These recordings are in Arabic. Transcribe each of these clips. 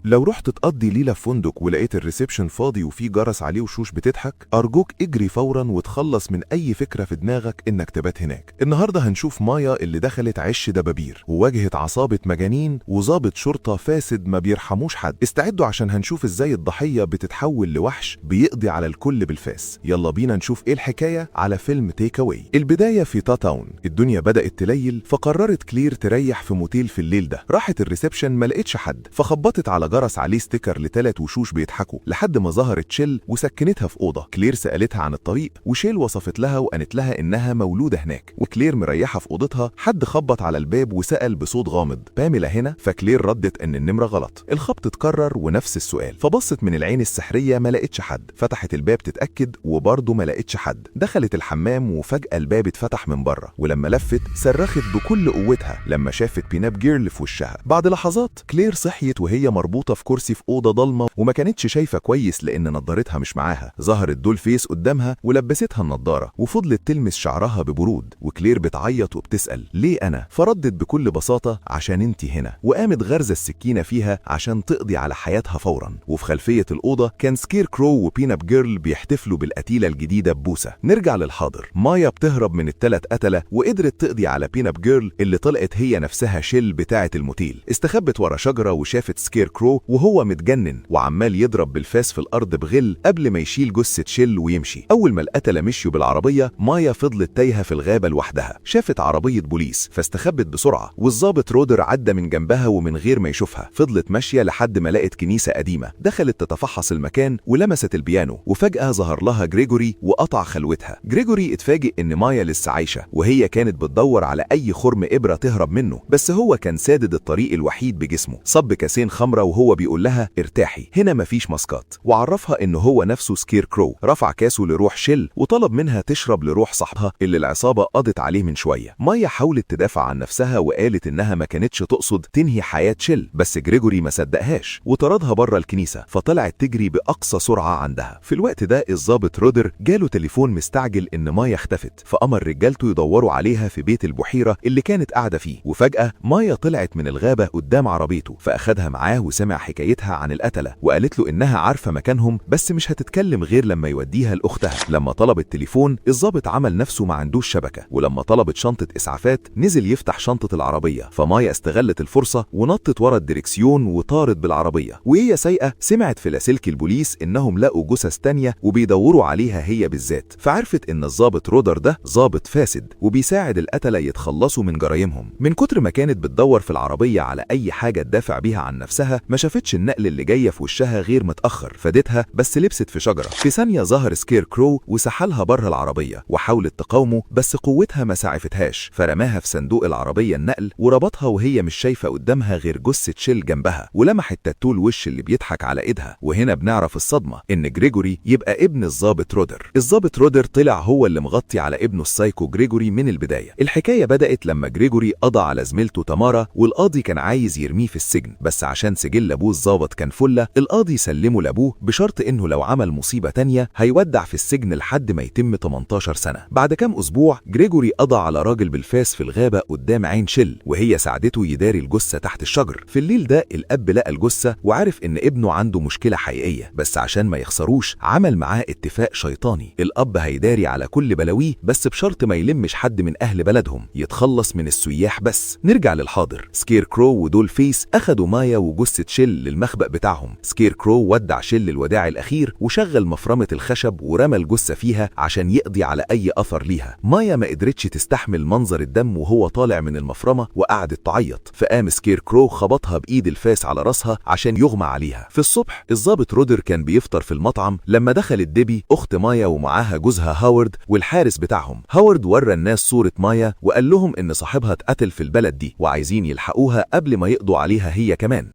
لو رحت تقضي ليلة في فندق ولقيت الريسبشن فاضي وفيه جرس عليه وشوش بتضحك، أرجوك اجري فورا وتخلص من أي فكرة في دماغك إنك تبات هناك. النهاردة هنشوف مايا اللي دخلت عش دبابير وواجهت عصابة مجانين وضابط شرطة فاسد ما بيرحموش حد. استعدوا عشان هنشوف إزاي الضحية بتتحول لوحش بيقضي على الكل بالفاس. يلا بينا نشوف إيه الحكاية على فيلم تيك أواي. البداية في تاون. الدنيا بدأت تليل فقررت كلير تريح في موتيل في الليل ده. راحت الريسبشن ما لقيتش حد فخبطت على جرس عليه ستيكر ل3 وشوش بيضحكوا لحد ما ظهرت شيل وسكنتها في اوضه. كلير سالتها عن الطريق وشيل وصفت لها وقالت لها انها مولوده هناك، وكلير مريحه في اوضتها. حد خبط على الباب وسال بصوت غامض: باميلا هنا؟ فكلير ردت ان النمره غلط. الخبط اتكرر ونفس السؤال، فبصت من العين السحريه ما لقيتش حد. فتحت الباب تتاكد وبرضه ما لقيتش حد. دخلت الحمام وفجاه الباب اتفتح من بره، ولما لفت صرخت بكل قوتها لما شافت بيناب جيرل في وشها. بعد لحظات كلير صحيت وهي مربوطه في كرسي في اوضه ضلمه وما كانتش شايفه كويس لان نضارتها مش معاها. ظهرت دول فيس قدامها ولبستها النضاره وفضلت تلمس شعرها ببرود، وكلير بتعيط وبتسال ليه انا؟ فردت بكل بساطه عشان انتي هنا، وقامت غرزه السكينه فيها عشان تقضي على حياتها فورا. وفي خلفيه الاوضه كان سكير كرو وبيناب جيرل بيحتفلوا بالقتيله الجديده ببوسه. نرجع للحاضر. مايا بتهرب من ال3 قتله وقدرت تقضي على بيناب جيرل اللي طلعت هي نفسها شيل بتاعه الموتيل. استخبت ورا شجره وشافت سكير كرو وهو متجنن وعمال يضرب بالفاس في الارض بغل قبل ما يشيل جثه شيل ويمشي. اول ما القتله مشيوا بالعربيه مايا فضلت تايهه في الغابه لوحدها. شافت عربيه بوليس فاستخبت بسرعه، والظابط رودر عدى من جنبها ومن غير ما يشوفها. فضلت ماشيه لحد ما لقت كنيسه قديمه. دخلت تتفحص المكان ولمست البيانو، وفجاه ظهر لها جريجوري وقطع خلوتها. جريجوري اتفاجئ ان مايا لسه عايشه وهي كانت بتدور على اي خرم ابره تهرب منه، بس هو كان سادد الطريق الوحيد بجسمه. صب كاسين خمره وهو بيقول لها ارتاحي هنا مفيش ماسكات، وعرفها انه هو نفسه سكير كرو. رفع كاسه لروح شيل وطلب منها تشرب لروح صاحبها اللي العصابه قضت عليه من شويه. مايا حاولت تدافع عن نفسها وقالت انها ما كانتش تقصد تنهي حياه شيل، بس جريجوري ما صدقهاش وطردها بره الكنيسه، فطلعت تجري باقصى سرعه عندها. في الوقت ده الضابط رودر جاله تليفون مستعجل ان مايا اختفت، فامر رجالته يدوروا عليها في بيت البحيره اللي كانت قاعده فيه. وفجاه مايا طلعت من الغابه قدام عربيته، فاخدها معاه وسمع حكايتها عن القتله وقالت له انها عارفه مكانهم بس مش هتتكلم غير لما يوديها لاختها. لما طلب التليفون الضابط عمل نفسه ما عندوش شبكه، ولما طلبت شنطه اسعافات نزل يفتح شنطه العربيه. فمايا استغلت الفرصه ونطت ورا الدركسيون وطارت بالعربيه. وهي سايقه سمعت في لاسلكي البوليس انهم لقوا جثث تانيه وبيدوروا عليها هي بالذات، فعرفت ان الضابط رودر ده ضابط فاسد وبيساعد القتله يتخلصوا من جرايمهم. من كتر ما كانت بتدور في العربيه على اي حاجه تدافع بيها عن نفسها ما شافتش النقل اللي جايه في وشها غير متاخر، فادتها بس لبست في شجره. في ثانيه ظهر سكير كرو وسحلها بره العربيه وحاولت تقاومه بس قوتها ما سعفتهاش، فرماها في صندوق العربيه النقل وربطها وهي مش شايفه قدامها غير جثه شيل جنبها، ولمحت تاتو الوش اللي بيضحك على ايدها. وهنا بنعرف الصدمه ان جريجوري يبقى ابن الضابط رودر. الضابط رودر طلع هو اللي مغطي على ابنه السايكو جريجوري من البدايه. الحكايه بدات لما جريجوري قضى على زميلته تامارا والقاضي كان عايز يرميه في السجن، بس عشان سجل ابوه الضابط كان فله القاضي سلمه لابوه بشرط انه لو عمل مصيبه تانيه هيودع في السجن لحد ما يتم 18 سنه. بعد كام اسبوع جريجوري قضى على راجل بالفاس في الغابه قدام عين شيل وهي ساعدته يداري الجثه تحت الشجر. في الليل ده الاب لقى الجثه وعرف ان ابنه عنده مشكله حقيقيه، بس عشان ما يخسروش عمل معاه اتفاق شيطاني. الاب هيداري على كل بلاويه بس بشرط ما يلمش حد من اهل بلدهم، يتخلص من السياح بس. نرجع للحاضر. سكير كرو ودول فيس اخدوا مايا وجثه شيل للمخبأ بتاعهم. سكير كرو ودع شيل الوداع الاخير وشغل مفرمه الخشب ورمى الجثه فيها عشان يقضي على اي اثر ليها. مايا ما قدرتش تستحمل منظر الدم وهو طالع من المفرمه وقعدت تعيط، فقام سكير كرو خبطها بايد الفاس على راسها عشان يغمى عليها. في الصبح الضابط رودر كان بيفطر في المطعم لما دخلت ديبي اخت مايا ومعاها جوزها هاورد والحارس بتاعهم. هاورد ورى الناس صوره مايا وقال لهم ان صاحبها اتقتل في البلد دي وعايزين يلحقوها قبل ما يقضوا عليها هي كمان.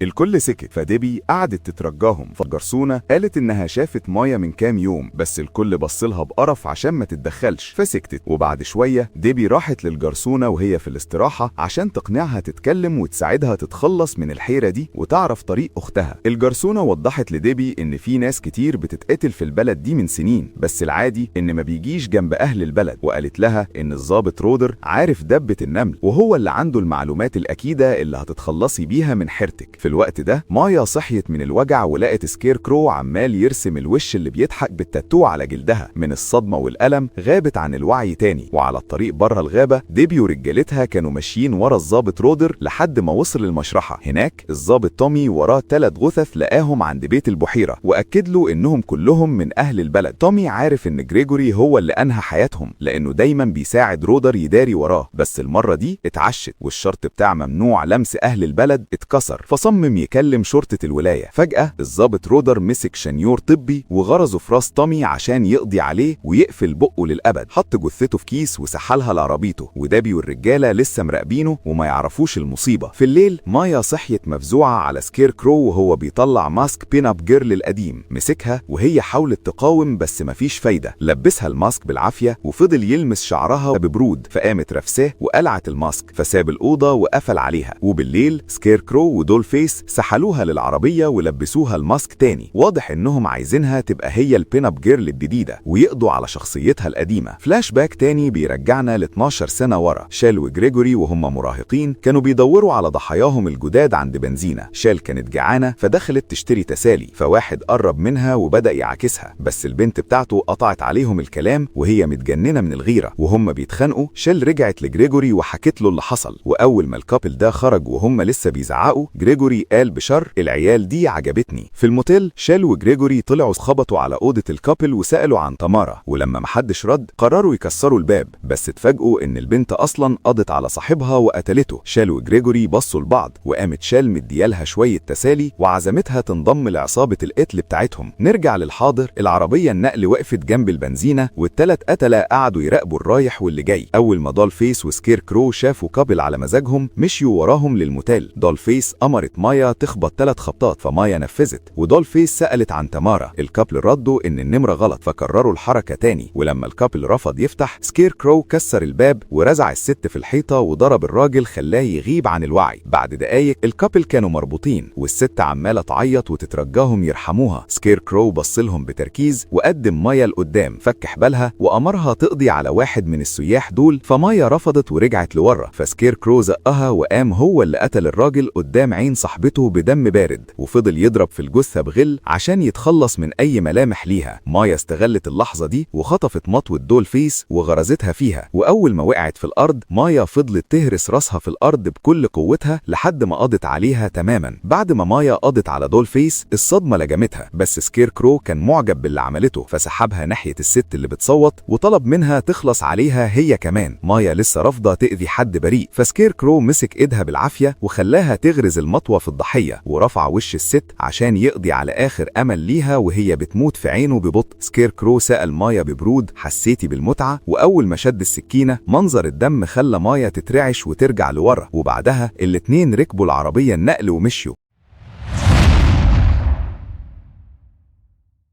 الكل سكت، فديبي قعدت تترجاهم، فالجرسونة قالت إنها شافت مايا من كام يوم، بس الكل بصلها بقرف عشان ما تتدخلش فسكتت. وبعد شوية ديبي راحت للجرسونة وهي في الاستراحة عشان تقنعها تتكلم وتساعدها تتخلص من الحيرة دي وتعرف طريق أختها. الجرسونة وضحت لديبي إن في ناس كتير بتتقتل في البلد دي من سنين، بس العادي إن ما بيجيش جنب أهل البلد، وقالت لها إن الضابط رودر عارف دبة النمل وهو اللي عنده المعلومات الأكيدة اللي هتتخلصي بيها من حيرتك. في الوقت ده مايا صحيت من الوجع ولقت سكير كرو عمال يرسم الوش اللي بيضحك بالتاتو على جلدها. من الصدمة والألم غابت عن الوعي تاني، وعلى الطريق بره الغابة ديبي ورجالتها كانوا ماشيين ورا الضابط رودر لحد ما وصل المشرحة. هناك الضابط تومي وراه 3 غثث لقاهم عند بيت البحيرة، وأكد له إنهم كلهم من أهل البلد. تومي عارف إن جريجوري هو اللي أنهى حياتهم لأنه دايما بيساعد رودر يداري وراه، بس المرة دي اتعشت والشرط بتاع ممنوع لمس أهل البلد اتكسر، فصمم يكلم شرطة الولاية. فجأة الضابط رودر مسك شنيور طبي وغرزه في راس تومي عشان يقضي عليه ويقفل بقه للأبد. حط جثته في كيس وسحلها لعربيته، ودابي والرجالة لسه مراقبينه وما يعرفوش المصيبة. في الليل مايا صحيت مفزوعة على سكير كرو وهو بيطلع ماسك بين اب جيرل القديم. مسكها وهي حاولت تقاوم بس مفيش فايدة، لبسها الماسك بالعافية وفضل يلمس شعرها ببرود، فقامت رفساه وقلعت الماسك، فساب الأوضة وقفل عليها. وبالليل سكير كرو ودول فيس سحلوها للعربية ولبسوها الماسك تاني. واضح انهم عايزينها تبقى هي البين اب جيرل الجديدة ويقضوا على شخصيتها القديمة. فلاش باك تاني بيرجعنا ل 12 سنة ورا. شال وجريجوري وهم مراهقين كانوا بيدوروا على ضحاياهم الجداد عند بنزينة. شال كانت جعانة فدخلت تشتري تسالي، فواحد قرب منها وبدأ يعاكسها، بس البنت بتاعته قطعت عليهم الكلام وهي متجننة من الغيرة. وهم بيتخانقوا شال رجعت لجريجوري وحكت له اللي حصل، وأول ما الكابل ده خرج وهم لسه بيزعقوا جريجوري قال بشر العيال دي عجبتني. في الموتيل شال وجريجوري طلعوا خبطوا على أوضة الكابل وسألوا عن تمارا، ولما محدش رد قرروا يكسروا الباب، بس اتفاجئوا ان البنت اصلا قضت على صاحبها وقتلته. شال وجريجوري بصوا لبعض وقامت شال مديالها شوية تسالي وعزمتها تنضم لعصابة القتل بتاعتهم. نرجع للحاضر. العربية النقل وقفت جنب البنزينة والتلات قتلة قعدوا يراقبوا الرايح واللي جاي. اول ما دول فيس وسكير كرو شافوا كابل على مزاجهم مشيوا وراهم للموتيل. دول فيس امرت مايا تخبط 3 خبطات فمايا نفذت، ودول فيس سألت عن تمارا. الكابل ردوا ان النمرة غلط فكرروا الحركة تاني، ولما الكابل رفض يفتح سكير كرو كسر الباب ورزع الست في الحيطة وضرب الراجل خلاه يغيب عن الوعي. بعد دقايق الكابل كانوا مربوطين والست عمالة تعيط وتترجاهم يرحموها. سكير كرو بصلهم بتركيز وقدم مايا لقدام، فك حبالها وأمرها تقضي على واحد من السياح دول، فمايا رفضت ورجعت لورا، فسكير كرو زقها وقام هو اللي قتل الراجل قدام عين صاحبته بدم بارد، وفضل يضرب في الجثة بغل عشان يتخلص من أي ملامح ليها. مايا استغلت اللحظة دي وخطفت مطوة دول فيس وغرزتها فيها، وأول ما وقعت في الأرض مايا فضلت تهرس راسها في الأرض بكل قوتها لحد ما قضت عليها تماما. بعد ما مايا قضت على دول فيس الصدمة لجمتها، بس سكير كرو كان معجب باللي عملته فسحبها ناحية الست اللي بتصوت وطلب منها تخلص عليها هي كمان. مايا لسه رافضة تأذي حد بريء، فسكير كرو مسك ايدها بالعافية وخلاها تغرز المطوة في الضحية ورفع وش الست عشان يقضي على آخر أمل ليها وهي بتموت في عينه ببطء. سكير كرو سأل مايا ببرود حسيتي بالمتعة؟ وأول ما شد السكينة منظر الدم خلى مايا تترعش وترجع لورا، وبعدها الاتنين ركبوا العربية النقل ومشيوا.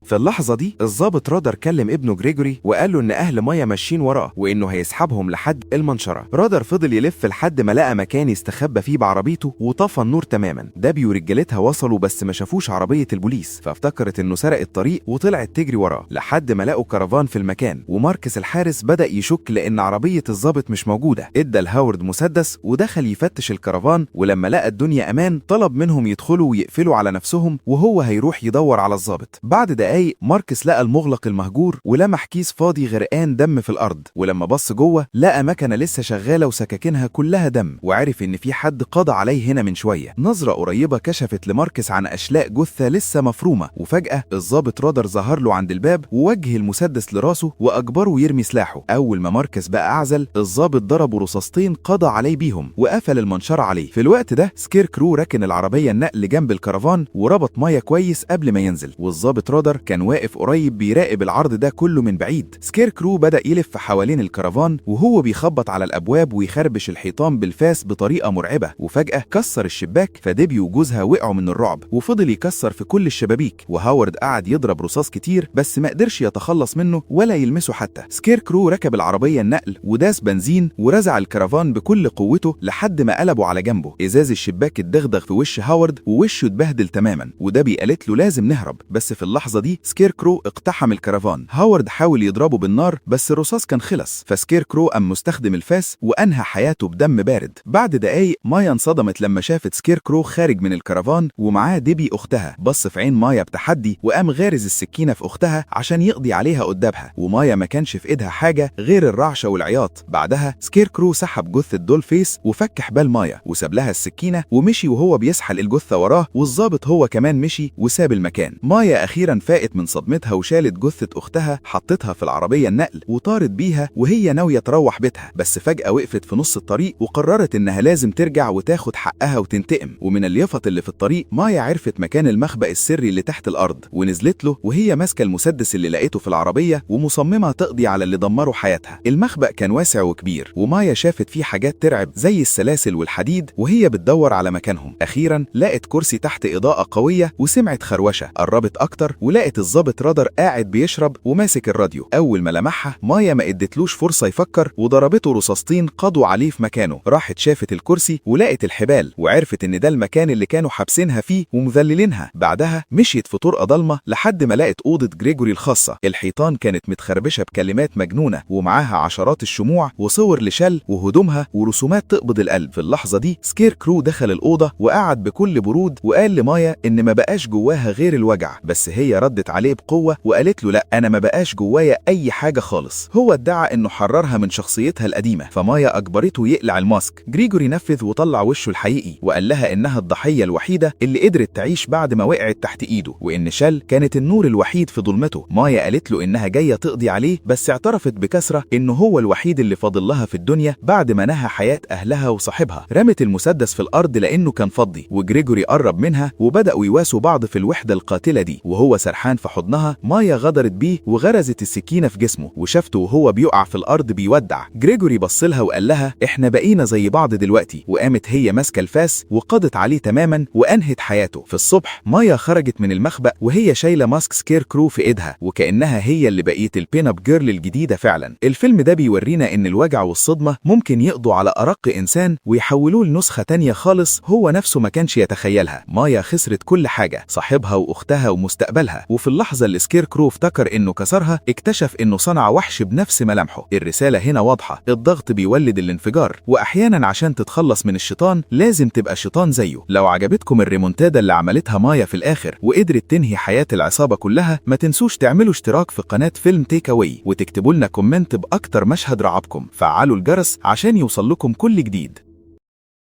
في اللحظة دي الضابط رادر كلم ابنه جريجوري وقال له ان اهل مايا ماشيين وراه وانه هيسحبهم لحد المنشرة. رادر فضل يلف لحد ما لقى مكان يستخبى فيه بعربيته وطفى النور تماما. دابي ورجالتها وصلوا بس ما شافوش عربية البوليس، فافتكرت انه سرق الطريق وطلعت تجري وراه لحد ما لقوا كرفان في المكان. وماركس الحارس بدأ يشك لان عربية الضابط مش موجودة، ادى لهاورد مسدس ودخل يفتش الكرفان، ولما لقى الدنيا امان طلب منهم يدخلوا ويقفلوا على نفسهم وهو هيروح يدور على الضابط. بعد دقايق ماركس لقى المغلق المهجور ولمح كيس فاضي غرقان دم في الارض، ولما بص جوه لقى مكنه لسه شغاله وسكاكينها كلها دم، وعرف ان في حد قضى عليه هنا من شويه. نظره قريبه كشفت لماركس عن اشلاء جثه لسه مفرومه، وفجاه الضابط رادر ظهر له عند الباب ووجه المسدس لراسه واجبره يرمي سلاحه. اول ما ماركس بقى اعزل الضابط ضربه رصاصتين قضى عليه بيهم وقفل المنشار عليه. في الوقت ده سكير كرو ركن العربيه النقل جنب الكرفان وربط مايا كويس قبل ما ينزل، والضابط رادر كان واقف قريب بيراقب العرض ده كله من بعيد. سكير كرو بدأ يلف حوالين الكرفان وهو بيخبط على الأبواب ويخربش الحيطان بالفاس بطريقة مرعبة، وفجأة كسر الشباك، فديبي وجوزها وقعوا من الرعب، وفضل يكسر في كل الشبابيك، وهاورد قعد يضرب رصاص كتير بس ما قدرش يتخلص منه ولا يلمسه حتى. سكير كرو ركب العربية النقل وداس بنزين ورزع الكرفان بكل قوته لحد ما قلبوا على جنبه. ازاز الشباك اتدغدغ في وش هاورد ووشه اتبهدل تماما، وديبي قالت له لازم نهرب، بس في اللحظة دي سكير كرو اقتحم الكرفان. هاورد حاول يضربه بالنار بس الرصاص كان خلص، فسكير كرو قام مستخدم الفاس وانهى حياته بدم بارد. بعد دقايق مايا انصدمت لما شافت سكير كرو خارج من الكرفان ومعاه ديبي اختها. بص في عين مايا بتحدي وقام غارز السكينة في اختها عشان يقضي عليها قدامها، ومايا ما كانش في ايدها حاجة غير الرعشة والعياط. بعدها سكير كرو سحب جثة دول فيس وفك حبال مايا وساب لها السكينة ومشي وهو بيسحل الجثة وراه، والظابط هو كمان مشي وساب المكان. مايا اخيرا فاقت من صدمتها وشالت جثة اختها، حطتها في العربية النقل وطارت بيها وهي ناوية تروح بيتها، بس فجأة وقفت في نص الطريق وقررت انها لازم ترجع وتاخد حقها وتنتقم. ومن اليافط اللي في الطريق مايا عرفت مكان المخبأ السري اللي تحت الارض، ونزلت له وهي ماسكة المسدس اللي لقيته في العربية ومصممة تقضي على اللي دمروا حياتها. المخبأ كان واسع وكبير ومايا شافت فيه حاجات ترعب زي السلاسل والحديد وهي بتدور على مكانهم. اخيرا لقت كرسي تحت اضاءة قوية وسمعت خروشة، قربت اكتر ولقت الضابط رادر قاعد بيشرب وماسك الراديو. اول ما لمحها مايا ما ادتلوش فرصة يفكر وضربته رصاصتين قضوا عليه في مكانه. راحت شافت الكرسي ولقت الحبال وعرفت ان ده المكان اللي كانوا حابسينها فيه ومذللينها. بعدها مشيت في طرقة ضلمة لحد ما لقت أوضة جريجوري الخاصة. الحيطان كانت متخربشة بكلمات مجنونة ومعاها عشرات الشموع وصور لشل وهدومها ورسومات تقبض القلب. في اللحظة دي سكير كرو دخل الأوضة وقعد بكل برود وقال لمايا ان ما بقاش جواها غير الوجع، بس هي ردت عليه بقوة وقالت له لا، انا ما بقاش جوايا اي حاجة خالص. هو ادعى انه حررها من شخصيتها القديمة، فمايا اجبرته يقلع الماسك. جريجوري نفذ وطلع وشه الحقيقي وقال لها انها الضحية الوحيدة اللي قدرت تعيش بعد ما وقعت تحت ايده، وان شل كانت النور الوحيد في ظلمته. مايا قالت له انها جاية تقضي عليه، بس اعترفت بكثرة انه هو الوحيد اللي فاضل لها في الدنيا بعد ما نهى حياة اهلها وصاحبها. رمت المسدس في الارض لانه كان فضي، وجريجوري قرب منها وبدأوا يواسوا بعض في الوحدة القاتلة دي. وهو سرحان في حضنها مايا غدرت بيه وغرزت السكينة في جسمه، وشافته وهو بيقع في الارض بيودع. جريجوري بصلها وقال لها احنا بقينا زي بعض دلوقتي، وقامت هي ماسكة الفاس وقضت عليه تماما وانهت حياته. في الصبح مايا خرجت من المخبأ وهي شايلة ماسك سكير كرو في ايدها وكأنها هي اللي بقيت البين اب جيرل الجديدة فعلا. الفيلم ده بيورينا ان الوجع والصدمة ممكن يقضوا على ارق انسان ويحولوه لنسخة تانية خالص هو نفسه ما كانش يتخيلها. مايا خسرت كل حاجة، صاحبها واختها ومستقبلها، وفي اللحظة اللي سكير كرو افتكر انه كسرها اكتشف انه صنع وحش بنفس ملامحه. الرسالة هنا واضحة، الضغط بيولد الانفجار، واحيانا عشان تتخلص من الشيطان لازم تبقى شيطان زيه. لو عجبتكم الريمونتادا اللي عملتها مايا في الاخر وقدرت تنهي حياة العصابة كلها، ما تنسوش تعملوا اشتراك في قناة فيلم تيك اواي وتكتبوا لنا كومنت باكتر مشهد رعبكم. فعلوا الجرس عشان يوصل لكم كل جديد.